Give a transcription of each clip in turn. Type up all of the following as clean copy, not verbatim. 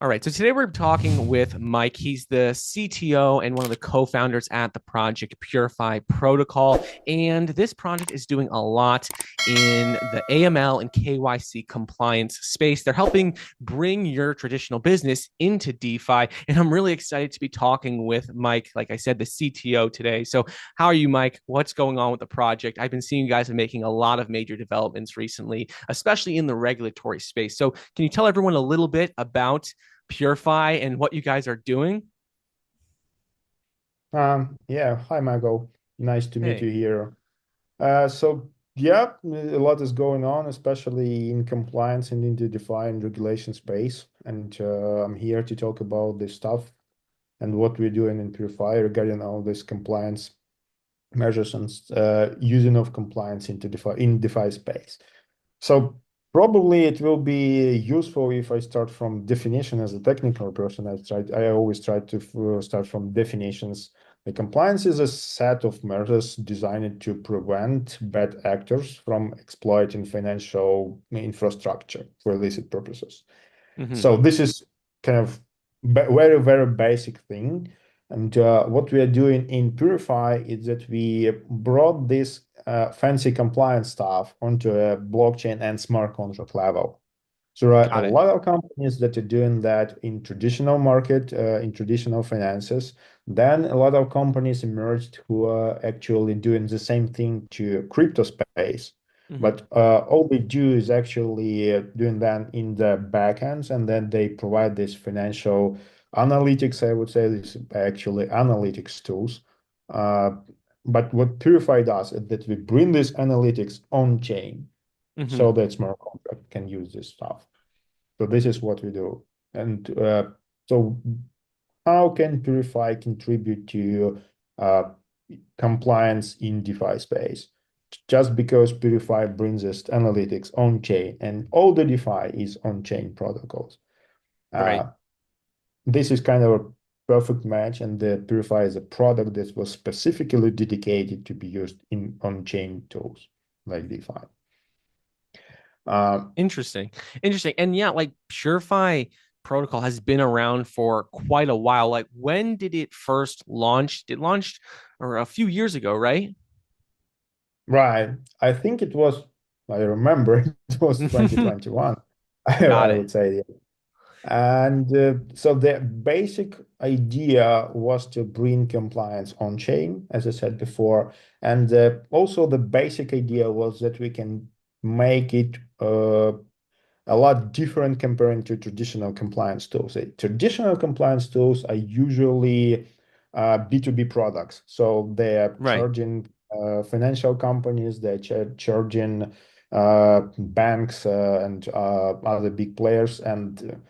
All right. So today we're talking with Mike. He's the CTO and one of the co-founders at the project PureFi Protocol. And this project is doing a lot in the AML and KYC compliance space. They're helping bring your traditional business into DeFi. And I'm really excited to be talking with Mike, like I said, the CTO today. So how are you, Mike? What's going on with the project? I've been seeing you guys are making a lot of major developments recently, especially in the regulatory space. So can you tell everyone a little bit about PureFi and what you guys are doing? Yeah, hi Michael. Nice to meet Hey, you here. So yeah, a lot is going on, especially in compliance and in the DeFi and regulation space. And I'm here to talk about this stuff and what we're doing in PureFi regarding all this compliance measures and using of compliance into DeFi space. So probably it will be useful if I start from definition as a technical person. I always try to start from definitions. The compliance is a set of measures designed to prevent bad actors from exploiting financial infrastructure for illicit purposes. mm-hmm. So this is kind of very, very basic thing. And what we are doing in PureFi is that we brought this fancy compliance stuff onto a blockchain and smart contract level. So there are a Got it. lot of companies that are doing that in traditional market, in traditional finances. Then a lot of companies emerged who are actually doing the same thing to crypto space. Mm-hmm. But all they do is actually doing that in the backends, and then they provide this financial analytics. I would say this actually analytics tools. Uh, but what PureFi does is that we bring this analytics on chain Mm-hmm. so that smart contract can use this stuff. So this is what we do. And so how can PureFi contribute to uh, compliance in DeFi space? Just because PureFi brings us analytics on chain and all the DeFi is on chain protocols. Right. Uh, this is kind of a perfect match, and the PureFi is a product that was specifically dedicated to be used in on-chain tools like DeFi. Uh, Interesting. Interesting. And yeah, like PureFi protocol has been around for quite a while. Like when did it first launch? It launched or a few years ago, right? right. I think it was, I remember it was 2021, Got I it. would say. And so the basic idea was to bring compliance on chain, as I said before. And also the basic idea was that we can make it a lot different comparing to traditional compliance tools. Traditional compliance tools are usually B2B products. So they're Right. charging financial companies, they're charging banks and other big players. And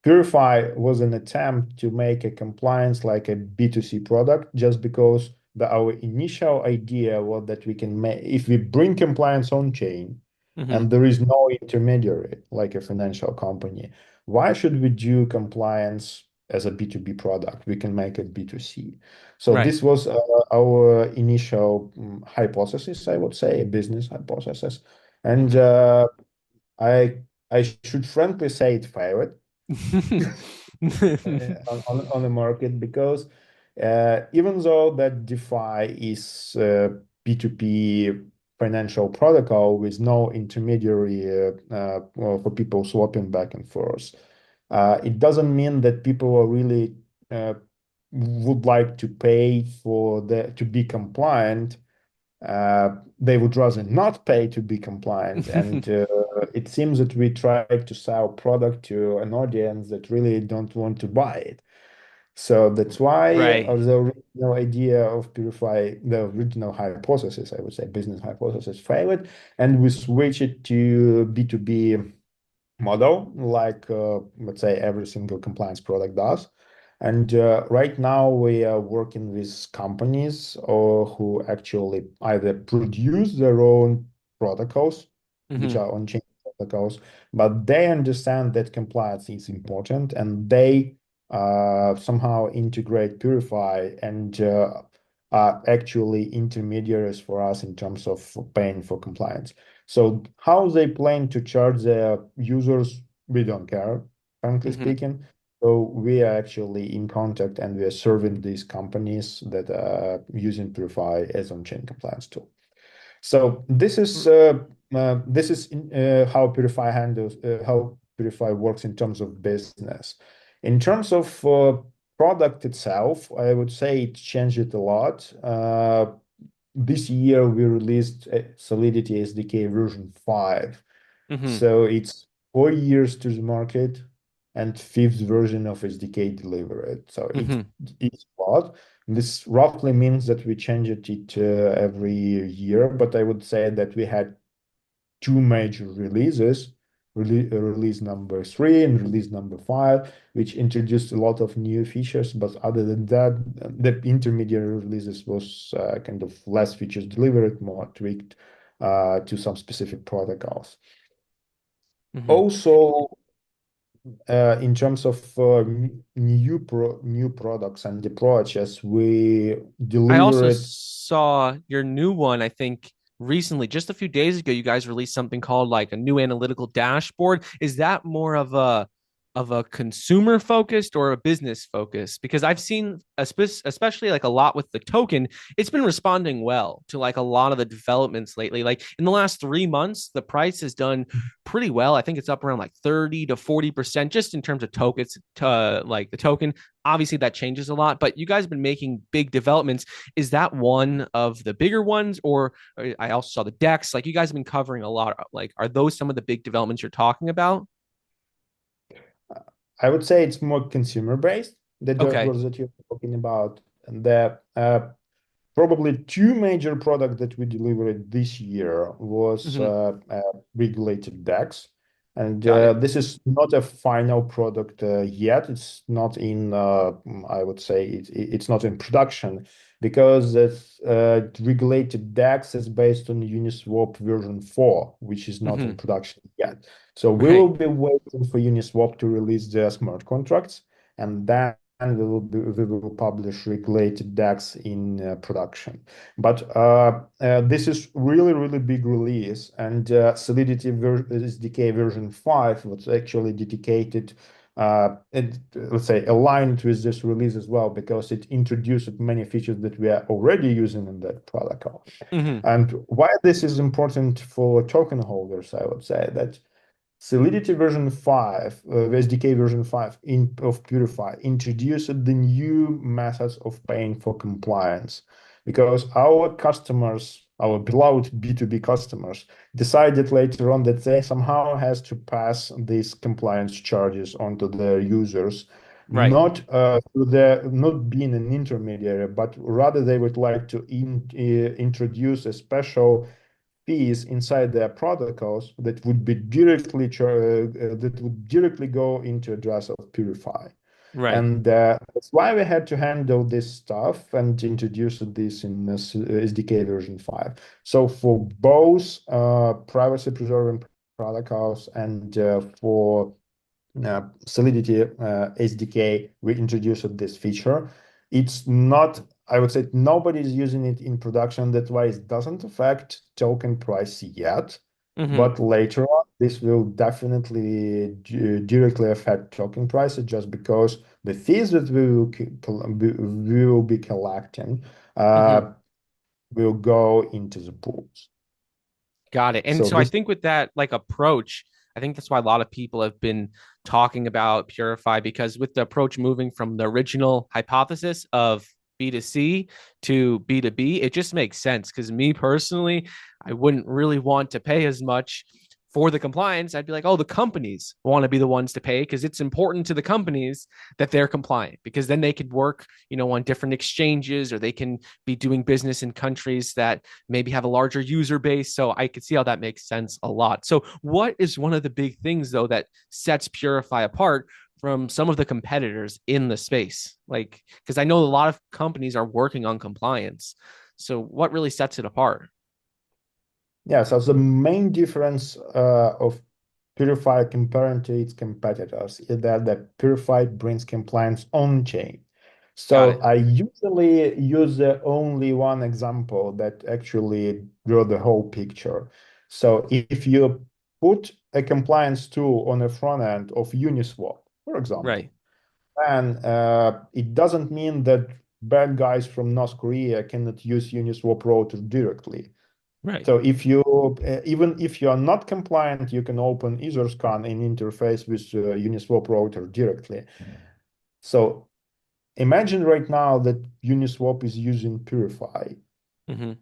PureFi was an attempt to make a compliance like a B2C product just because our initial idea was that we can make, if we bring compliance on chain, Mm-hmm. and there is no intermediary like a financial company, why should we do compliance as a B2B product? We can make it B2C. So Right. this was our initial hypothesis, I would say, a business hypothesis. And Mm-hmm. I I should frankly say it failed on the market because even though that DeFi is P2P financial protocol with no intermediary well, for people swapping back and forth, it doesn't mean that people are really would like to pay for the to be compliant. They would rather not pay to be compliant. And it seems that we try to sell product to an audience that really don't want to buy it. So that's why Right. the original idea of Purify, the original hypothesis, I would say, business hypothesis failed, and we switch it to B2B model, like let's say every single compliance product does. And right now we are working with companies who actually either produce their own protocols, which Mm-hmm. are on-chain protocols, but they understand that compliance is important and they somehow integrate Purify and are actually intermediaries for us in terms of paying for compliance. So how they plan to charge their users, we don't care. frankly Hmm. speaking. So we are actually in contact and we are serving these companies that are using PureFi as on-chain compliance tool. So this is how PureFi handles how PureFi works in terms of business. In terms of product itself, I would say it changed a lot. This year we released Solidity SDK version 5. Hmm. So it's 4 years to the market and fifth version of SDK delivered. So Hmm. it's a lot. This roughly means that we change it every year, but I would say that we had two major releases, release number 3 and release number 5, which introduced a lot of new features. But other than that, the intermediary releases was kind of less features delivered, more tweaked to some specific protocols. Hmm. Also, in terms of new products and approaches, we I also delivered. saw your new one, I think recently, just a few days ago, you guys released something called like a new analytical dashboard. Is that more of a consumer focused or a business focused? Because I've seen especially like a lot with the token, it's been responding well to like a lot of the developments lately. Like in the last 3 months, the price has done pretty well. I think it's up around like 30 to 40% just in terms of tokens, like the token. Obviously, that changes a lot, but you guys have been making big developments. Is that one of the bigger ones? Or I also saw the decks. Like you guys have been covering a lot. Like, are those some of the big developments you're talking about? I would say it's more consumer based, the Okay. dashboards that you're talking about. And the probably two major products that we delivered this year was Hmm. regulated DAX. And Got it. this is not a final product yet. It's not in, I would say, it's not in production because it's, regulated DAX is based on Uniswap version 4, which is not in Hmm. production yet. So we will Right. be waiting for Uniswap to release their smart contracts, and then we will publish regulated DAX in production. But this is really big release, and Solidity SDK version 5 was actually dedicated and let's say aligned with this release as well because it introduced many features that we are already using in that protocol. Hmm. And why this is important for token holders, I would say that Solidity version 5, SDK version 5 of PureFi introduced the new methods of paying for compliance because our customers, our beloved B2B customers, decided later on that they somehow has to pass these compliance charges onto their users, Right. not being an intermediary, but rather they would like to introduce a special fees inside their protocols that would be that would directly go into address of PureFi. Right. And that's why we had to handle this stuff and introduce this in this SDK version 5. So for both privacy preserving protocols and for Solidity SDK, we introduced this feature. It's not, I would say, nobody's using it in production. That's why it doesn't affect token price yet. Hmm. But later on, this will definitely directly affect token prices just because the fees that we will be collecting Hmm. will go into the pools. Got it. And So so I this, think with that like approach, I think that's why a lot of people have been talking about Purify because with the approach moving from the original hypothesis of B2C to B2B, it just makes sense. Because me personally, I wouldn't really want to pay as much for the compliance. I'd be like, oh, the companies want to be the ones to pay because it's important to the companies that they're compliant because then they could work, on different exchanges or they can be doing business in countries that maybe have a larger user base. So I could see how that makes sense a lot. So, what is one of the big things, though, that sets Purify apart from some of the competitors in the space? Like, because I know a lot of companies are working on compliance. So, what really sets it apart? yeah, so the main difference of PureFi compared to its competitors is that the PureFi brings compliance on chain. Got So it. I usually use the only one example that actually draw the whole picture. So if you put a compliance tool on the front end of Uniswap, for example. Right. And it doesn't mean that bad guys from North Korea cannot use Uniswap router directly. Right. So if you even if you are not compliant, you can open Etherscan and interface with Uniswap router directly. So imagine right now that Uniswap is using PureFi. Hmm.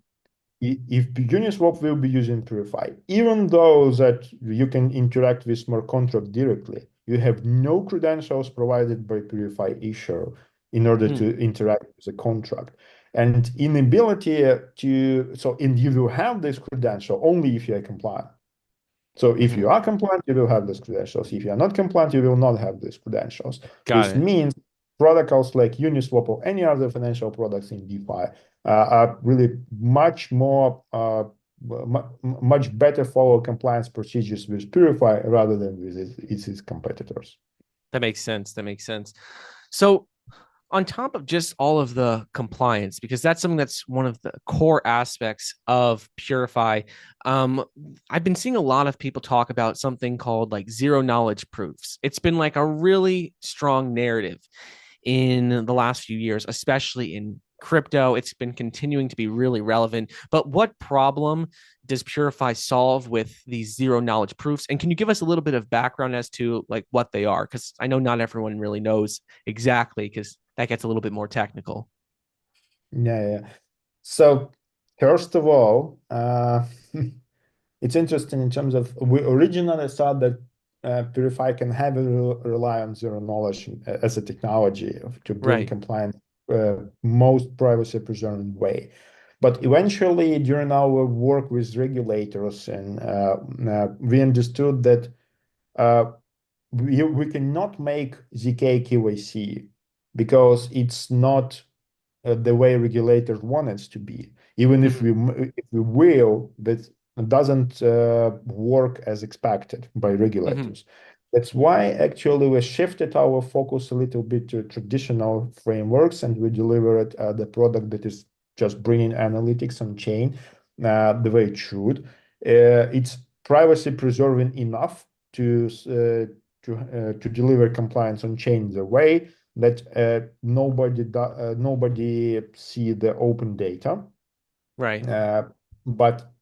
If Uniswap will be using PureFi, even though that you can interact with smart contract directly, you have no credentials provided by PureFi issuer in order Mm. to interact with the contract. And inability and you will have this credential only if you are compliant. So if Hmm. you are compliant, you will have these credentials. If you are not compliant, you will not have these credentials. Got This it. means protocols like Uniswap or any other financial products in DeFi are really much more, much better follow compliance procedures with PureFi rather than with its competitors. That makes sense. That makes sense. So, on top of just all of the compliance, because that's something that's one of the core aspects of PureFi, um, I've been seeing a lot of people talk about something called like zero knowledge proofs. It's been like a really strong narrative in the last few years, especially in crypto. It's been continuing to be really relevant. But what problem does PureFi solve with these zero knowledge proofs? And can you give us a little bit of background as to like what they are? Because I know not everyone really knows exactly, because that gets a little bit more technical. Yeah, yeah. So first of all, it's interesting in terms of we originally thought that PureFi can heavily rely on zero knowledge as a technology to bring Right. compliance most privacy preserving way. But eventually, during our work with regulators, and we understood that uh, we cannot make ZK KYC because it's not the way regulators want it to be. Even Mm-hmm. if we will, that doesn't work as expected by Mm-hmm. regulators. That's why actually we shifted our focus a little bit to traditional frameworks and we delivered the product that is just bringing analytics on chain the way it should. It's privacy preserving enough to deliver compliance on chain the way that nobody see the open data. Right. Uh, but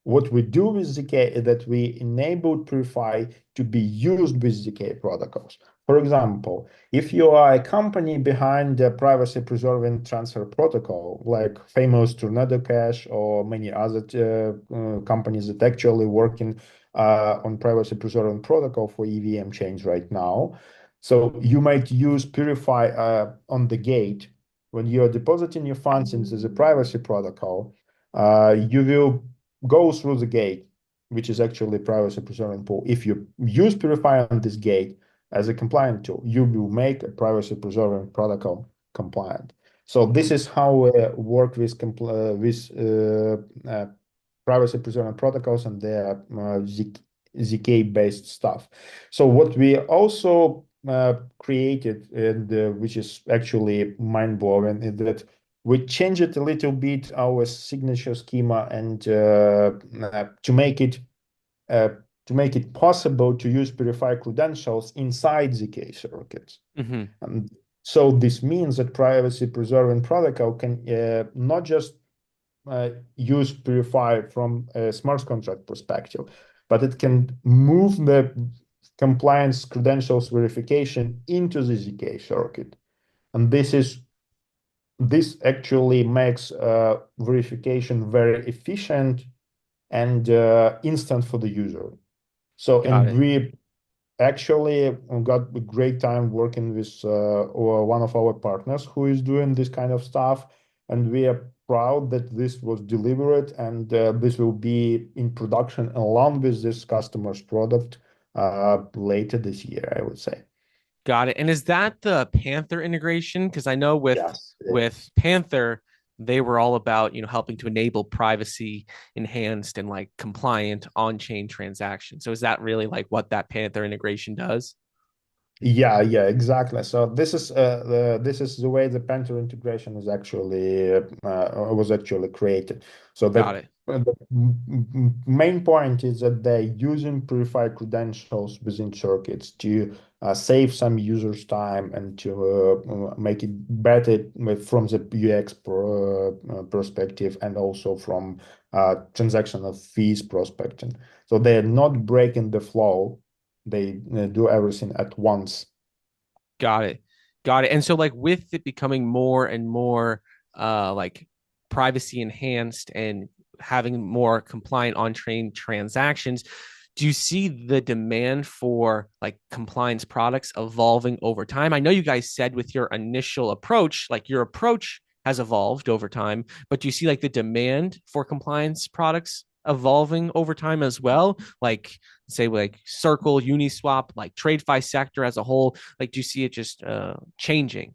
what we do with ZK is that we enable PureFi to be used with ZK protocols. For example, if you are a company behind the privacy preserving transfer protocol, like famous Tornado Cash or many other companies that actually working on privacy preserving protocol for EVM chains right now. So you might use PureFi on the gate when you are depositing your funds into the privacy protocol. You will go through the gate, which is actually privacy preserving pool. If you use PureFi on this gate as a compliant tool, you will make a privacy preserving protocol compliant. So Mm-hmm. this is how we work with privacy preserving protocols and their ZK based stuff. So what we also created, and which is actually mind blowing, is that we changed it a little bit our signature schema and uh, to make it possible to use PureFi credentials inside ZK circuits. Mm-hmm. And so this means that privacy preserving protocol can not just use PureFi from a smart contract perspective, but it can move the compliance credentials verification into the ZK circuit. And this actually makes verification very efficient and instant for the user. So, Got and it. we actually got a great time working with or one of our partners who is doing this kind of stuff. And we are proud that this was delivered and this will be in production along with this customer's product later this year, I would say. Got it. And is that the Panther integration? Because I know Yes, it is. with Panther, they were all about, helping to enable privacy enhanced and like compliant on-chain transactions. So is that really like what that Panther integration does? Yeah, yeah, exactly. So this is the way the Panther integration is actually was actually created. So Got that it. the main point is that they're using PureFi credentials within circuits to save some users' time and to make it better from the UX perspective and also from transactional fees perspective. So they're not breaking the flow. They do everything at once. Got it. Got it. And so like with it becoming more and more like privacy enhanced and having more compliant on-chain transactions, do you see the demand for like compliance products evolving over time? I know you guys said with your initial approach, like your approach has evolved over time, but do you see like the demand for compliance products evolving over time as well? Like say like Circle, Uniswap, like TradeFi sector as a whole, like do you see it just changing?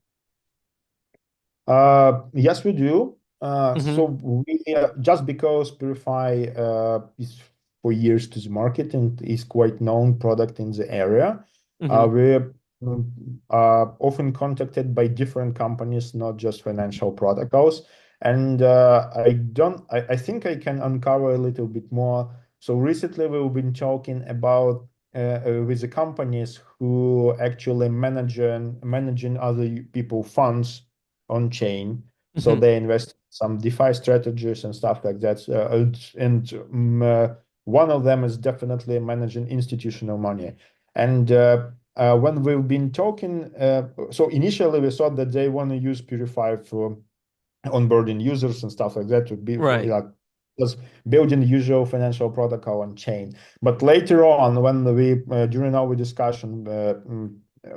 Yes, we do. Mm-hmm. So we just because PureFi is for years to the market and is quite known product in the area, Mm-hmm. we're often contacted by different companies, not just financial protocols. And I think I can uncover a little bit more. So recently we've been talking about with the companies who actually managing other people funds on chain. So Mm-hmm. they invest some DeFi strategies and stuff like that. One of them is definitely managing institutional money. And when we've been talking, so initially we thought that they want to use PureFi for onboarding users and stuff like that to be for Right. like just building the usual financial protocol on chain. But later on, when we during our discussion,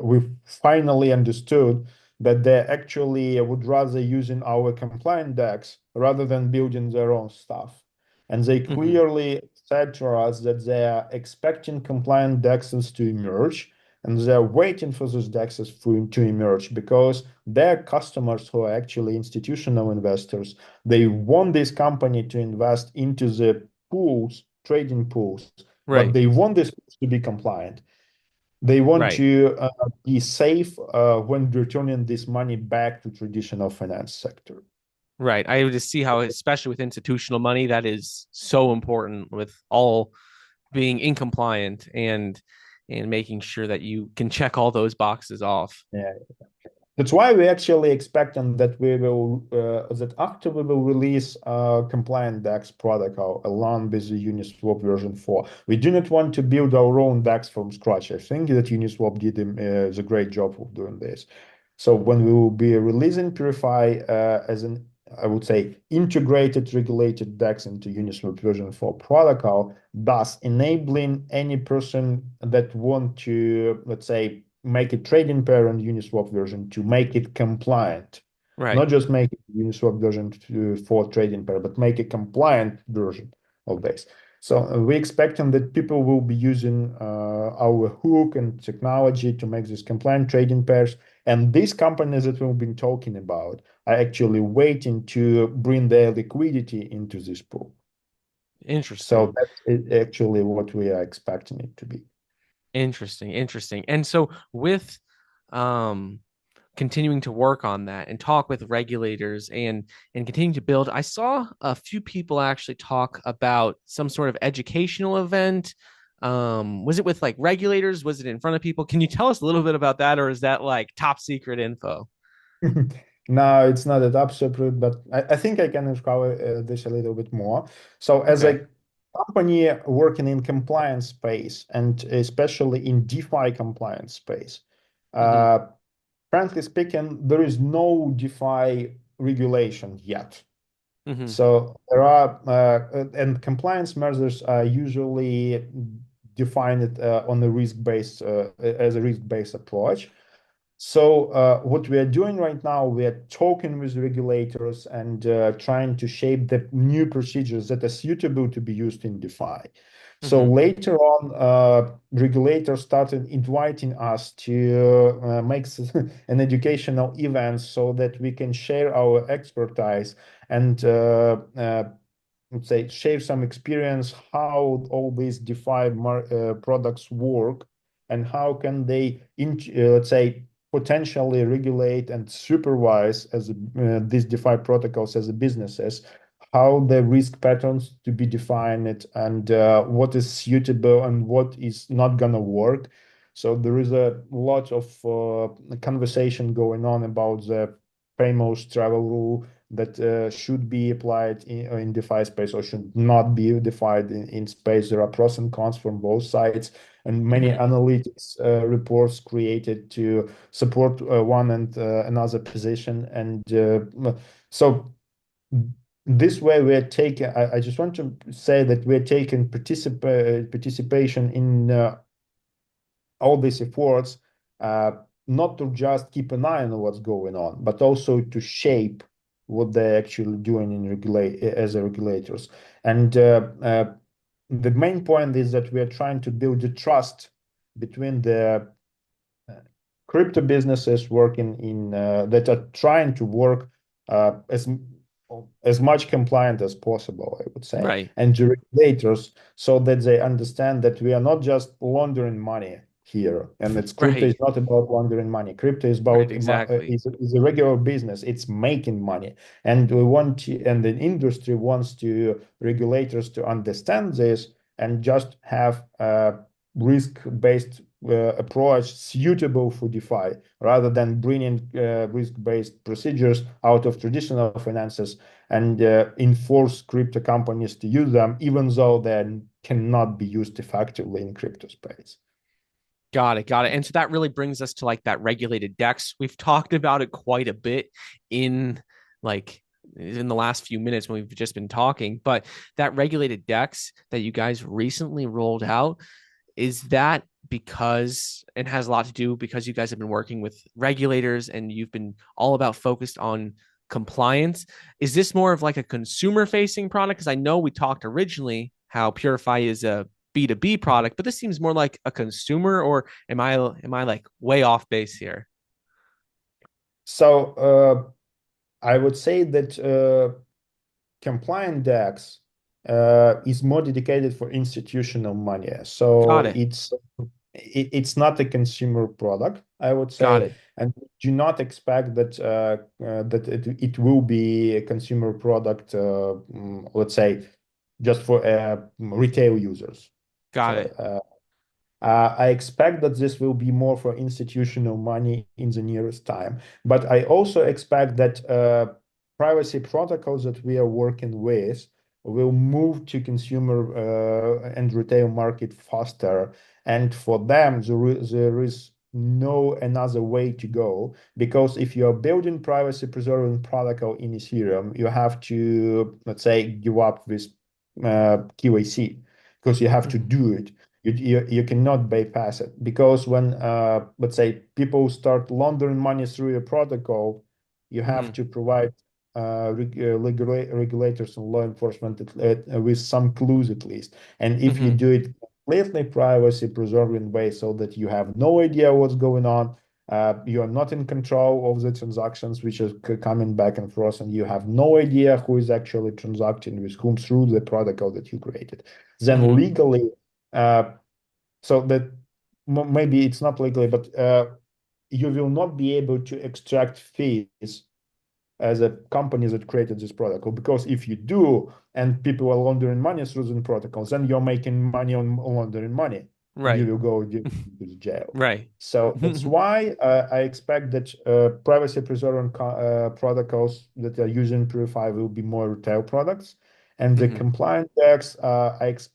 we finally understood that they actually would rather using our compliant DEX rather than building their own stuff. And they Mm-hmm. clearly said to us that they are expecting compliant DEXs to emerge and they're waiting for those DEXs to emerge because their customers who are actually institutional investors, they want this company to invest into the pools, trading pools, but Right. they want this to be compliant. They want Right. to be safe when returning this money back to traditional finance sector. Right. I would just see how, especially with institutional money, that is so important with all being in compliant and making sure that you can check all those boxes off. Yeah. That's why we actually expecting that we will that after we will release compliant DAX protocol along with the Uniswap version 4. We do not want to build our own DAX from scratch. I think that Uniswap did a great job of doing this. So when we will be releasing PureFi as an, I would say, integrated regulated DEX into Uniswap version 4 protocol, thus enabling any person that want to, let's say, make a trading pair on Uniswap version to make it compliant. Right. Not just make it Uniswap version for trading pair, but make a compliant version of this. So we're expecting that people will be using our hook and technology to make these compliant trading pairs. And these companies that we've been talking about are actually waiting to bring their liquidity into this pool. Interesting. So that's actually what we are expecting it to be. Interesting. Interesting. And so with um continuing to work on that and talk with regulators and continue to build, I saw a few people actually talk about some sort of educational event. Was it with like regulators? Was it in front of people? Can you tell us a little bit about that, or is that like top secret info? No, it's not that absolute, but I think I can cover this a little bit more. So, as Okay. a company working in compliance space and especially in DeFi compliance space, Mm-hmm. uh, frankly speaking, there is no DeFi regulation yet. Mm-hmm. So there are, and compliance measures are usually defined on a risk-based as a risk-based approach. So what we are doing right now, we are talking with regulators and trying to shape the new procedures that are suitable to be used in DeFi. So Mm-hmm. later on, regulators started inviting us to make an educational event so that we can share our expertise and let's say share some experience how all these DeFi products work and how can they, let's say, potentially regulate and supervise as these DeFi protocols as a businesses, how the risk patterns to be defined and what is suitable and what is not gonna work. So there is a lot of conversation going on about the famous travel rule that should be applied in DeFi space or should not be defined in space. There are pros and cons from both sides, and many Hmm. analytics reports created to support one and another position. And so this way we're taking, I just want to say that we're taking participation in all these efforts, uh, not to just keep an eye on what's going on, but also to shape what they're actually doing in as a regulators. And the main point is that we are trying to build a trust between the uh, crypto businesses working in that are trying to work as much compliant as possible, I would say, Right. and the regulators, so that they understand that we are not just laundering money here, and it's crypto is Right. not about laundering money. Crypto is Right. about Exactly. is a regular business. It's making money, and we want to, and the industry wants to regulators to understand this and just have risk-based approach suitable for DeFi rather than bringing risk-based procedures out of traditional finances and enforce crypto companies to use them, even though they cannot be used effectively in crypto space. Got it. Got it. And so that really brings us to like that regulated DEX. We've talked about it quite a bit in like in the last few minutes when we've just been talking, but that regulated DEX that you guys recently rolled out, is that because it has a lot to do because you guys have been working with regulators and you've been all about focused on compliance? Is this more of like a consumer facing product? Because I know we talked originally how PureFi is a B2B product, but this seems more like a consumer, or am I like way off base here? So I would say that compliant DAX is more dedicated for institutional money. Got So it. it's not a consumer product, I would Got say, it. and do not expect that that it will be a consumer product, let's say, just for retail users. So Got it. I expect that this will be more for institutional money in the nearest time. But I also expect that privacy protocols that we are working with will move to consumer and retail market faster. And for them, there is no another way to go, because if you are building privacy preserving protocol in Ethereum, you have to, let's say, give up with QAC, because you have to Mhm. do it. You cannot bypass it, because when let's say people start laundering money through your protocol, you have Mhm. to provide regulators and law enforcement with some clues at least. And if you Mhm. do it completely privacy preserving way, so that you have no idea what's going on, you are not in control of the transactions which are coming back and forth, and you have no idea who is actually transacting with whom through the protocol that you created, then Mhm. legally, uh, so that maybe it's not legally, but you will not be able to extract fees as a company that created this protocol. Because if you do, and people are laundering money through the protocols, then you're making money on laundering money, and you Right. will go to jail. Right. So that's why I expect that privacy preserving protocols that are using PureFi will be more retail products. And the Mhm. compliant tax,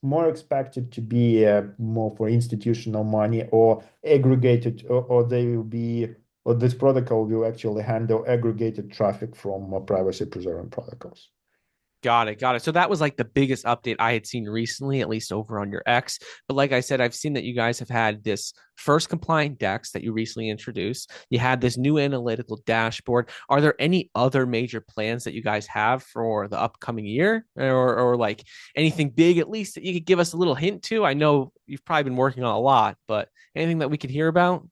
more expected to be more for institutional money or aggregated, or they will be, or this protocol will actually handle aggregated traffic from privacy preserving protocols. Got it. Got it. So that was like the biggest update I had seen recently, at least over on your X. But like I said, I've seen that you guys have had this first compliant DEX that you recently introduced. You had this new analytical dashboard. Are there any other major plans that you guys have for the upcoming year, or like anything big, at least that you could give us a little hint to? I know you've probably been working on a lot, but anything that we could hear about?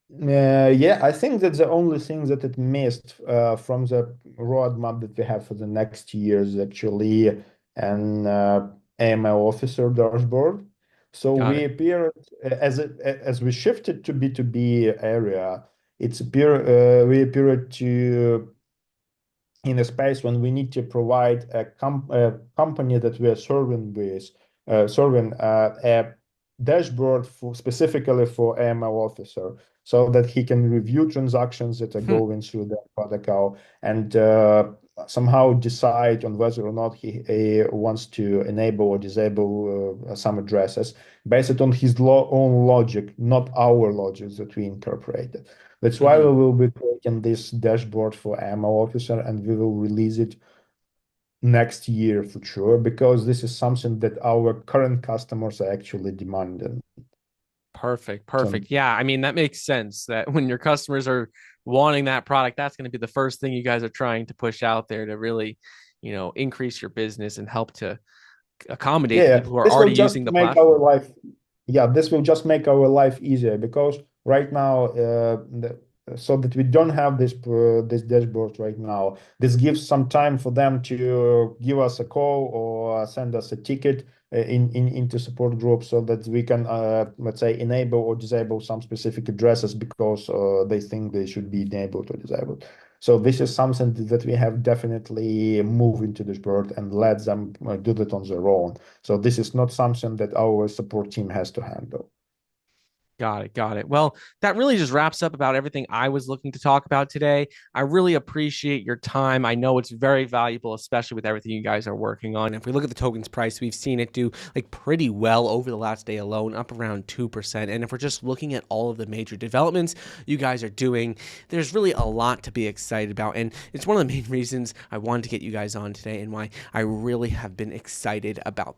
Yeah, I think that the only thing that it missed from the roadmap that we have for the next year is actually an AML officer dashboard. So Got we it. appear as we shifted to B2B area, we appeared to in a space when we need to provide a company that we are serving a dashboard specifically for AML officer, so that he can review transactions that are going through the protocol and somehow decide on whether or not he wants to enable or disable some addresses based on his own logic, not our logic that we incorporated. That's why we Mhm. will be creating this dashboard for AML officer, and we will release it next year for sure, because this is something that our current customers are actually demanding. Perfect. So Perfect. Yeah. I mean, that makes sense that when your customers are wanting that product, that's going to be the first thing you guys are trying to push out there to really, increase your business and help to accommodate the yeah, people who are this will already just using the make our platform. life, yeah, this will just make our life easier, because right now, so that we don't have this dashboard right now. This gives some time for them to give us a call or send us a ticket into support group, so that we can let's say enable or disable some specific addresses because they think they should be enabled or disabled. So this is something that we have definitely moved into this board and let them do that on their own. So this is not something that our support team has to handle. Got it. Got it. Well, that really just wraps up about everything I was looking to talk about today. I really appreciate your time. I know it's very valuable, especially with everything you guys are working on. If we look at the token's price, we've seen it do like pretty well over the last day alone, up around 2%. And if we're just looking at all of the major developments you guys are doing, there's really a lot to be excited about. And it's one of the main reasons I wanted to get you guys on today and why I really have been excited about